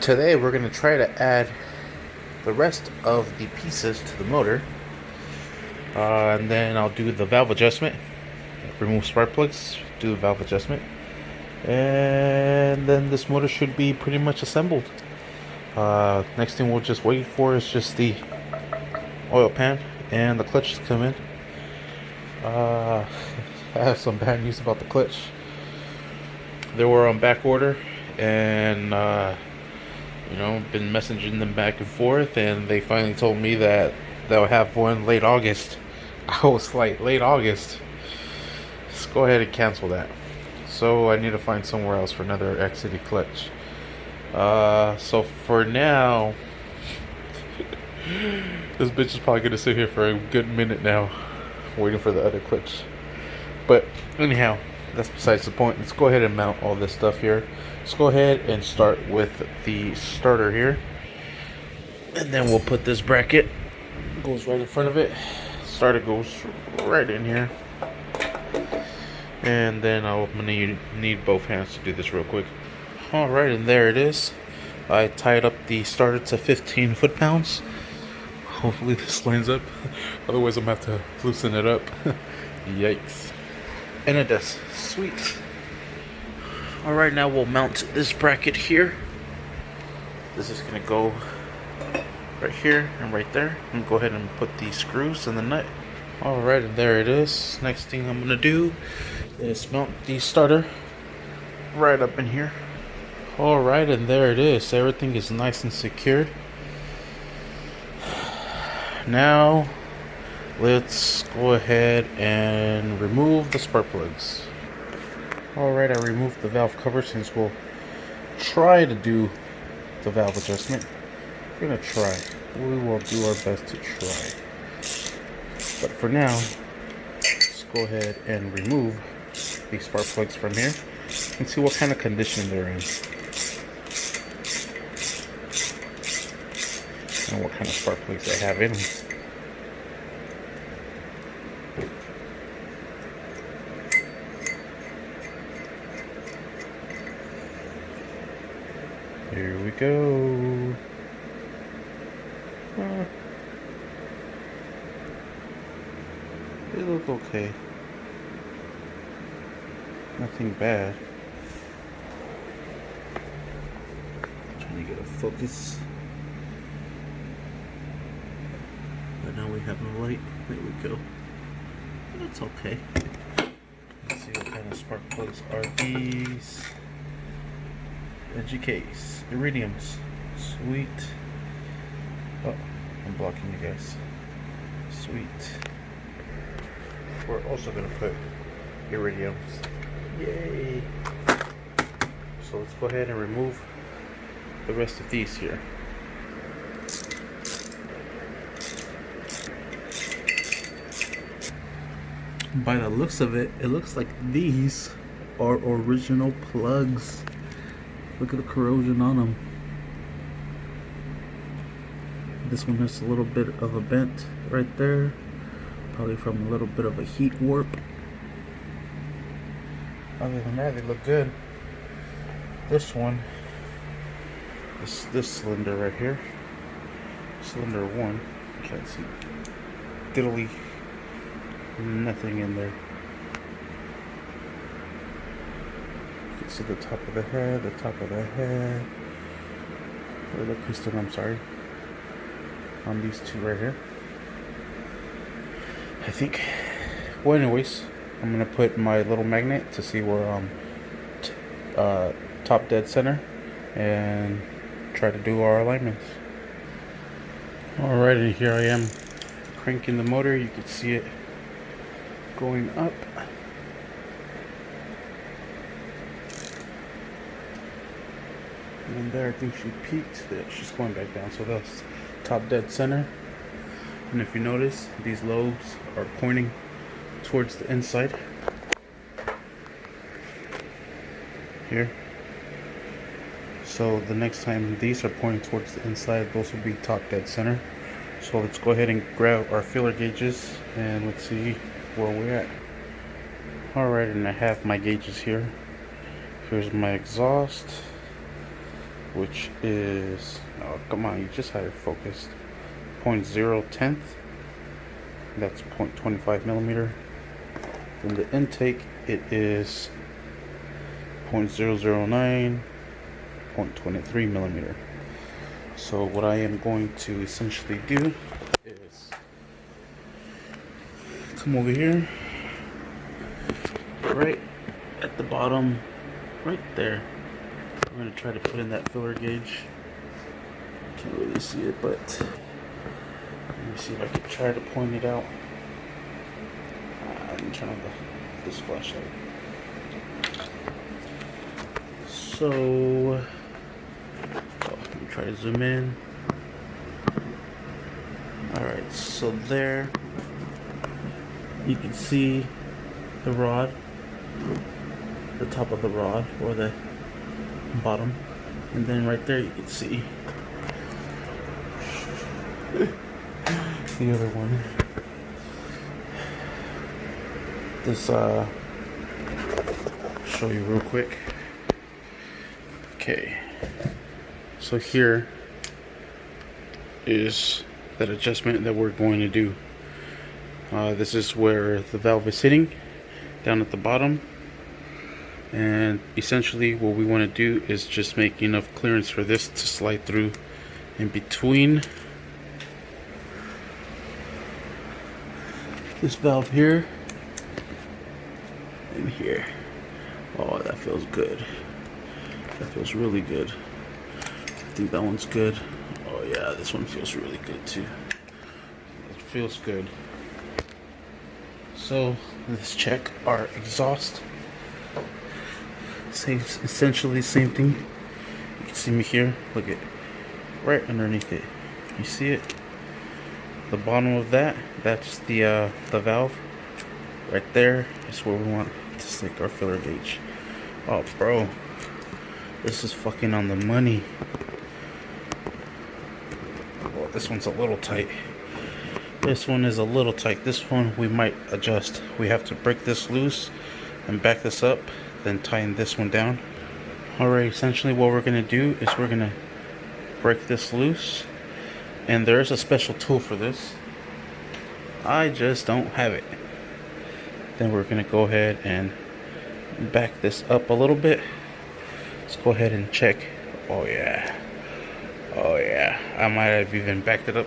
Today we're going to try to add the rest of the pieces to the motor, and then I'll do the valve adjustment, remove spark plugs, do the valve adjustment, and then this motor should be pretty much assembled. Next thing we'll just wait for is just the oil pan and the clutch to come in. I have some bad news about the clutch. They were on back order, and been messaging them back and forth, and they finally told me that they'll have one late August. I was like, late August? Let's go ahead and cancel that. So I need to find somewhere else for another XCD clutch. So for now, this bitch is probably gonna sit here for a good minute now, waiting for the other clutch. But anyhow, that's besides the point. Let's go ahead and mount all this stuff here. Let's go ahead and start with the starter here, and then we'll put this bracket, goes right in front of it. Starter goes right in here, and then I'm gonna need both hands to do this real quick. Alright, and there it is. I tied up the starter to 15 foot-pounds. Hopefully this lines up, otherwise I'm gonna have to loosen it up. Yikes. And it does. Sweet. Alright, now we'll mount this bracket here. This is going to go right here and right there. I'm going to go ahead and put the screws and the nut. Alright, and there it is. Next thing I'm going to do is mount the starter right up in here. Alright, and there it is. Everything is nice and secured. Now let's go ahead and remove the spark plugs. Alright, I removed the valve cover since we'll try to do the valve adjustment. We're going to try. We will do our best to try. But for now, let's go ahead and remove these spark plugs from here and see what kind of condition they're in. And what kind of spark plugs they have in them. Here we go. They look okay. Nothing bad. Trying to get a focus. But now we have no light. There we go. That's okay. Let's see what kind of spark plugs are these. GKs, iridiums, sweet. Oh, I'm blocking you guys. Sweet. We're also gonna put iridiums. Yay! So let's go ahead and remove the rest of these here. By the looks of it, it looks like these are original plugs. Look at the corrosion on them. This one has a little bit of a bent right there, probably from a little bit of a heat warp. Other than that, they look good. This one, this cylinder right here, cylinder 1, can't see diddly, nothing in there. See the top of the head, or the piston, I'm sorry, on these two right here. I think, well anyways, I'm going to put my little magnet to see where top dead center, and try to do our alignments. Alright, and here I am cranking the motor. You can see it going up. And there, I think she peaked. She's going back down, so that's top dead center. And if you notice, these lobes are pointing towards the inside here. So the next time these are pointing towards the inside, those will be top dead center. So let's go ahead and grab our feeler gauges and let's see where we're at. Alright, and I have my gauges here. Here's my exhaust. which is, oh come on, you just had it focused, 0.010th, that's 0.25 millimeter. In the intake it is 0.009, 0.23 millimeter. So what I am going to essentially do is come over here, right at the bottom, right there. I'm going to try to put in that filler gauge. Can't really see it, but let me see if I can try to point it out. Let me turn on this flashlight. So, let me try to zoom in. Alright, so there you can see the rod, the top of the rod, or the bottom, and then right there you can see the other one. This show you real quick. Okay, so here is that adjustment that we're going to do. This is where the valve is sitting, down at the bottom, and essentially what we want to do is just make enough clearance for this to slide through in between this valve here and here. Oh, that feels good. That feels really good. I think that one's good. Oh yeah, this one feels really good too. It feels good. So let's check our exhaust. Essentially the same thing. You can see me here. Look at right underneath it. You see it? The bottom of that, that's the valve. Right there is where we want to stick our filler gauge. Oh bro, this is fucking on the money. Well, this one's a little tight. This one is a little tight. This one we might adjust. We have to break this loose and back this up, then tighten this one down. Alright, essentially what we're gonna do is we're gonna break this loose, and there is a special tool for this. I just don't have it. Then we're gonna go ahead and back this up a little bit. Let's go ahead and check. Oh yeah, oh yeah, I might have even backed it up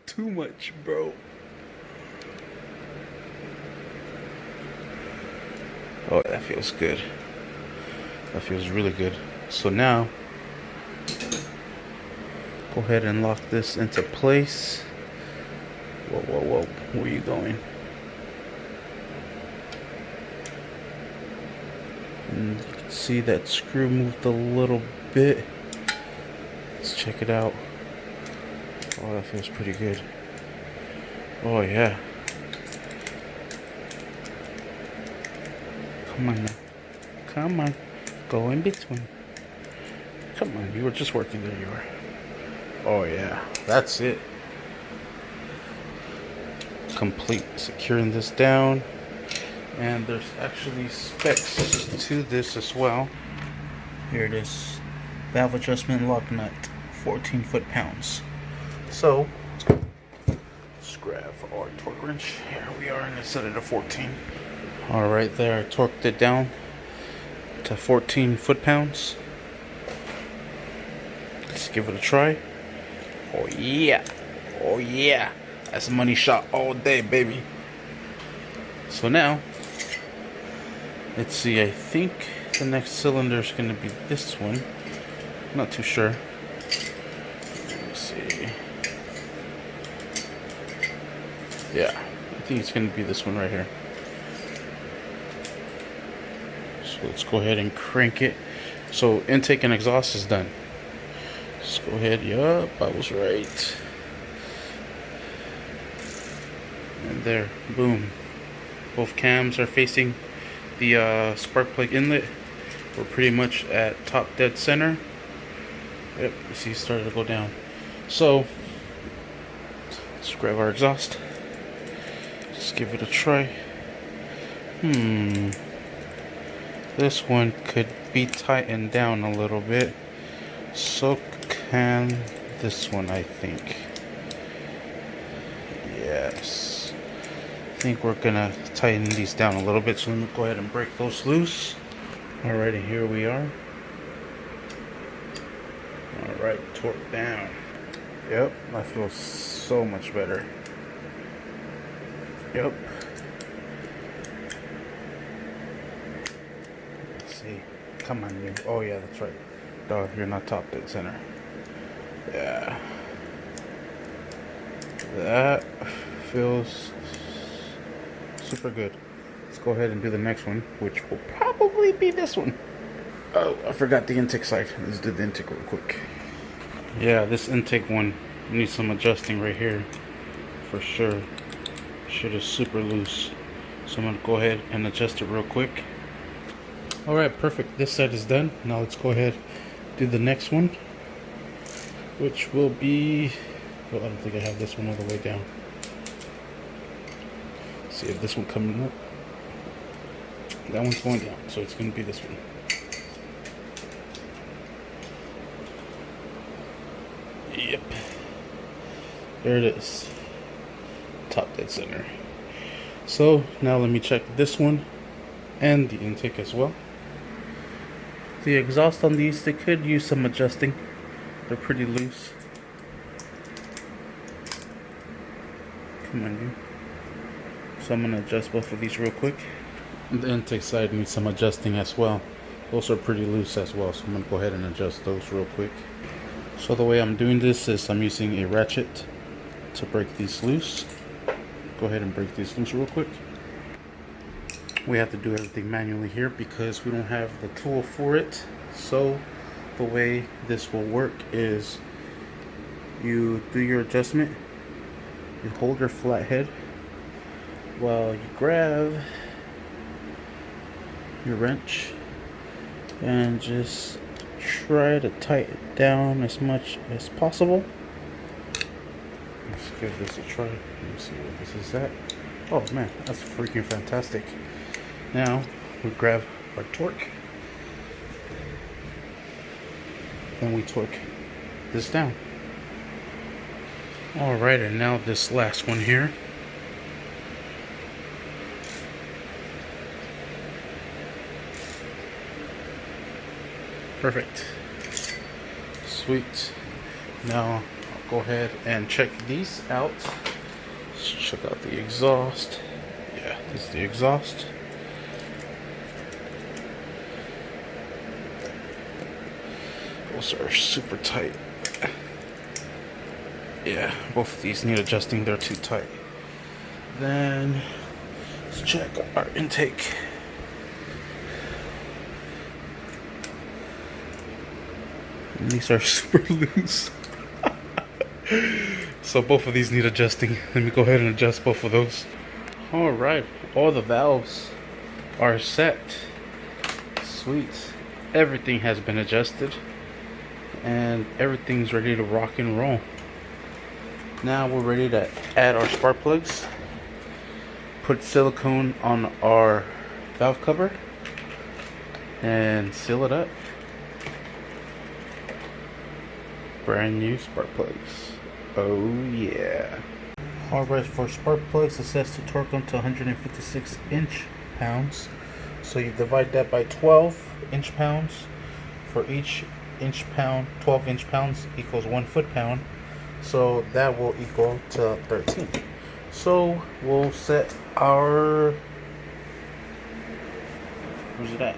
too much, bro. Oh, that feels good. That feels really good. So now go ahead and lock this into place. Whoa, whoa, whoa, where are you going? And you can see that screw moved a little bit. Let's check it out. Oh, that feels pretty good. Oh yeah. Come on now. Come on. Go in between. Come on, you were just working there, you were. Oh yeah, that's it. Complete securing this down. And there's actually specs to this as well. Here it is. Valve adjustment lock nut, 14 foot-pounds. So let's grab our torque wrench. Here we are, and I set it at 14. Alright, there, I torqued it down to 14 foot-pounds. Let's give it a try. Oh yeah, oh yeah, that's a money shot all day, baby. So now, let's see, I think the next cylinder is going to be this one. Not too sure. Let me see. Yeah, I think it's going to be this one right here. So let's go ahead and crank it. So intake and exhaust is done. Let's go ahead. Yup, I was right. And there, boom. Both cams are facing the spark plug inlet. We're pretty much at top dead center. Yep, you see it started to go down. So let's grab our exhaust. Let's give it a try. This one could be tightened down a little bit. So can this one, I think. Yes. I think we're gonna tighten these down a little bit, so let me go ahead and break those loose. Alrighty, here we are. Alright, torque down. Yep, that feels so much better. Yep. Let's see. Come on, you. Oh yeah, that's right. Dog, you're not top dead center. Yeah. That feels super good. Let's go ahead and do the next one, which will probably be this one. Oh, I forgot the intake side. Let's do the intake real quick. Yeah, this intake one needs some adjusting right here for sure. Shit is super loose, so I'm gonna go ahead and adjust it real quick. Alright, perfect. This side is done. Now let's go ahead and do the next one, which will be, well, I don't think I have this one all the way down. Let's see if this one coming up. That one's going down, so it's gonna be this one. Yep. There it is. Top dead center. So now let me check this one and the intake as well. The exhaust on these, they could use some adjusting. They're pretty loose. Come on, dude. So I'm gonna adjust both of these real quick. And the intake side needs some adjusting as well. Those are pretty loose as well, so I'm gonna go ahead and adjust those real quick. So the way I'm doing this is I'm using a ratchet to break these loose. Go ahead and break these loose real quick. We have to do everything manually here because we don't have the tool for it. So the way this will work is you do your adjustment, you hold your flat head while you grab your wrench and just try to tighten it down as much as possible. Let's give this a try. Let me see what this is at. Oh man, that's freaking fantastic. Now we grab our torque, then we torque this down. Alright, and now this last one here. Perfect. Sweet. Now I'll go ahead and check these out. Let's check out the exhaust. Yeah, this is the exhaust. Those are super tight. Yeah, both of these need adjusting. They're too tight. Then let's check our intake. And these are super loose. So both of these need adjusting. Let me go ahead and adjust both of those. Alright, all the valves are set. Sweet. Everything has been adjusted. And everything's ready to rock and roll. Now we're ready to add our spark plugs. Put silicone on our valve cover. And seal it up. Brand new spark plugs. Oh yeah. Alright, for spark plugs, it says to torque them to 156 inch-pounds. So you divide that by 12 inch-pounds. For each inch-pound, 12 inch-pounds equals 1 foot-pound. So that will equal to 13. So we'll set our, where's it at?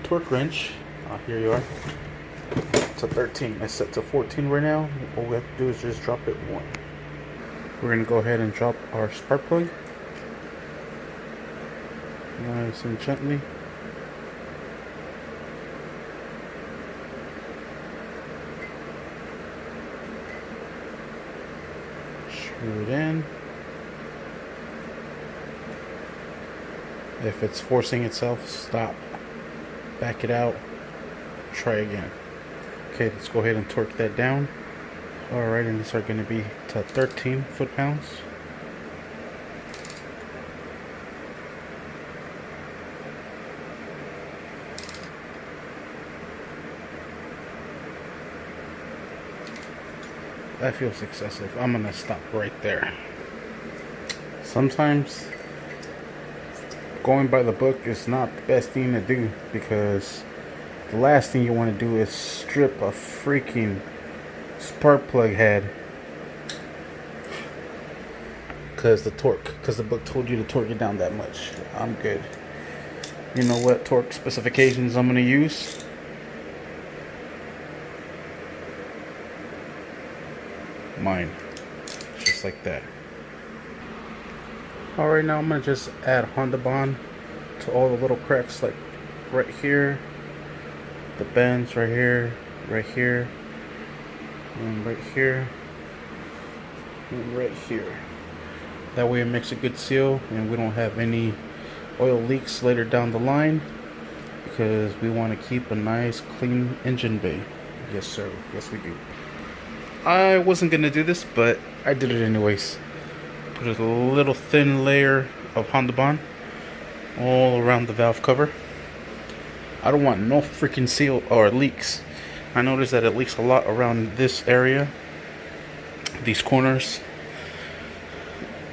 Torque wrench. Here you are. To 13. It's set to 14 right now. All we have to do is just drop it 1. We're going to go ahead and drop our spark plug. Nice and gently. Screw it in. If it's forcing itself, stop. Back it out. Try again. Okay, let's go ahead and torque that down. Alright, and these are going to be to 13 foot-pounds. that feels excessive. I'm gonna stop right there. Sometimes going by the book is not the best thing to do, because the last thing you want to do is strip a freaking spark plug head because the book told you to torque it down that much. I'm good. You know what torque specifications I'm going to use? Mine. Just like that. Alright, now I'm going to just add Honda Bond to all the little cracks, like right here, the bends right here, and right here, and right here. That way it makes a good seal and we don't have any oil leaks later down the line, because we want to keep a nice clean engine bay. Yes sir, yes we do. I wasn't going to do this, but I did it anyways. Put a little thin layer of Honda Bond all around the valve cover. I don't want no freaking seal or leaks. I noticed that it leaks a lot around this area, these corners.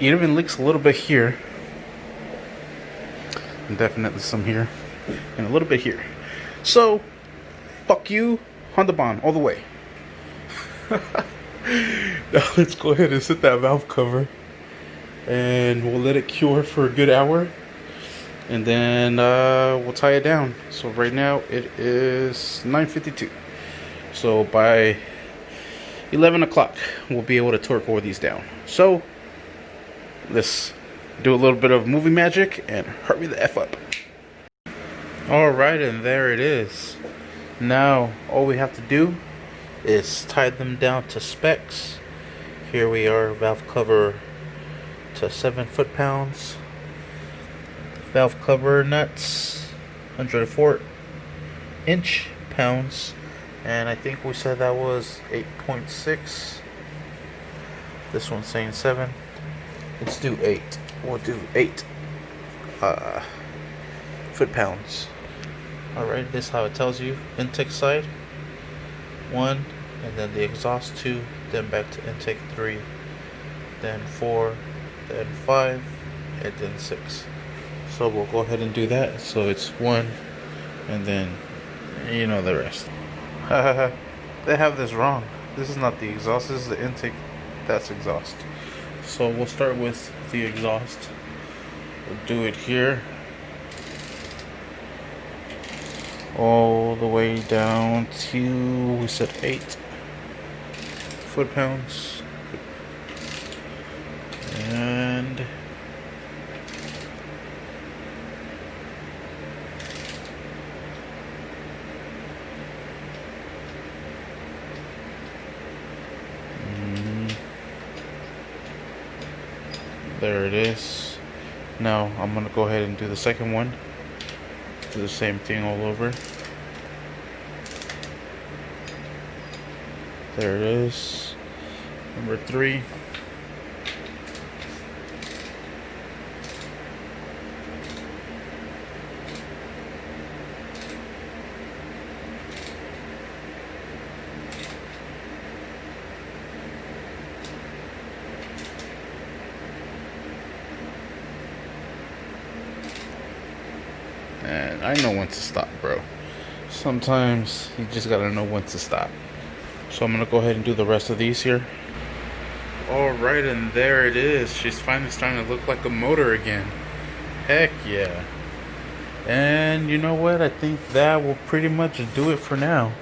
It even leaks a little bit here, and definitely some here, and a little bit here. So fuck you, Honda Bond all the way. Now let's go ahead and set that valve cover, and we'll let it cure for a good hour, and then we'll tie it down. So right now it is 9:52. So by 11 o'clock we'll be able to torque all these down. So let's do a little bit of movie magic and hurry the F up. Alright, and there it is. Now all we have to do is tie them down to specs. Here we are, valve cover to 7 foot-pounds. Valve cover nuts 104 inch-pounds, and I think we said that was 8.6. This one's saying 7. Let's do 8. We'll do 8 foot-pounds. Alright, this is how it tells you. Intake side 1, and then the exhaust 2, then back to intake 3, then 4, then 5, and then 6. So we'll go ahead and do that. So it's 1, and then you know the rest. They have this wrong. This is not the exhaust, this is the intake. That's exhaust. So we'll start with the exhaust. We'll do it here, all the way down to, we said 8 foot-pounds, and there it is. Now I'm gonna go ahead and do the second one. Do the same thing all over. There it is. Number 3. And I know when to stop, bro. Sometimes you just gotta know when to stop. So I'm gonna go ahead and do the rest of these here. Alright, and there it is. She's finally starting to look like a motor again. Heck yeah. And you know what? I think that will pretty much do it for now.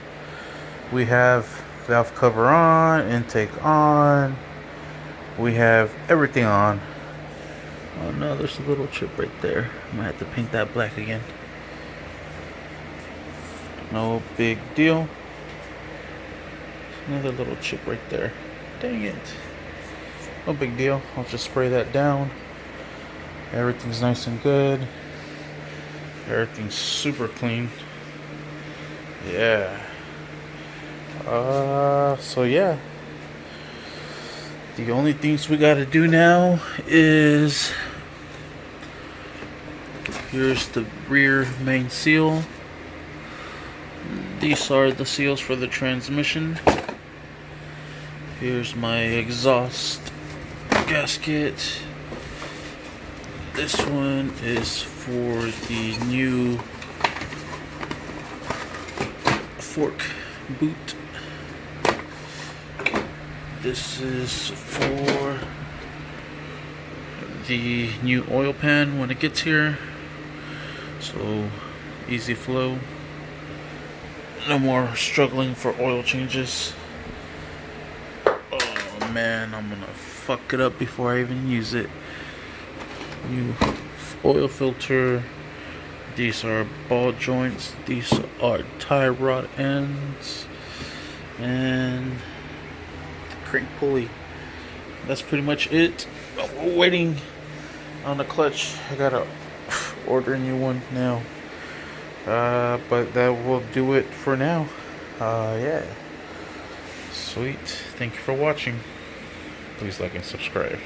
We have valve cover on, intake on. We have everything on. Oh no, there's a little chip right there. I might have to paint that black again. No big deal. Another little chip right there. Dang it. No big deal. I'll just spray that down. Everything's nice and good. Everything's super clean. Yeah. So yeah. The only things we gotta do now is, here's the rear main seal. These are the seals for the transmission. Here's my exhaust gasket. This one is for the new fork boot. This is for the new oil pan when it gets here. So easy flow. No more struggling for oil changes. Oh man, I'm gonna fuck it up before I even use it. New oil filter. These are ball joints. These are tie rod ends. And the crank pulley. That's pretty much it. We're waiting on the clutch. I gotta order a new one now. But that will do it for now. Yeah. Sweet. Thank you for watching. Please like and subscribe.